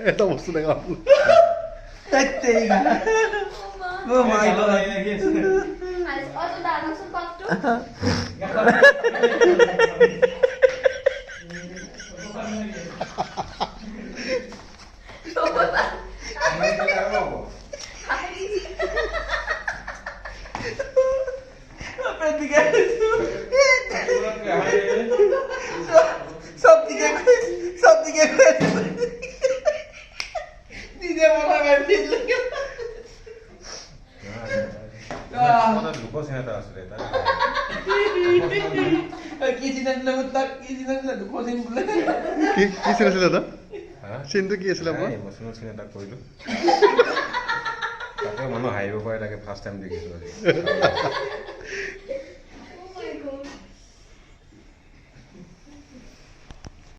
Esta বস্তু দেখা Oh my god. Alles Otto da, noch so Kopf du? কি ছিল দাদা চিনটো কি আছিল আপোনাৰ ইমোশনাল চিন এটা কৰিলো তাকে মানুহ হাঁহিব পাৰে তাকে ফাৰ্ষ্ট টাইম দেখিছো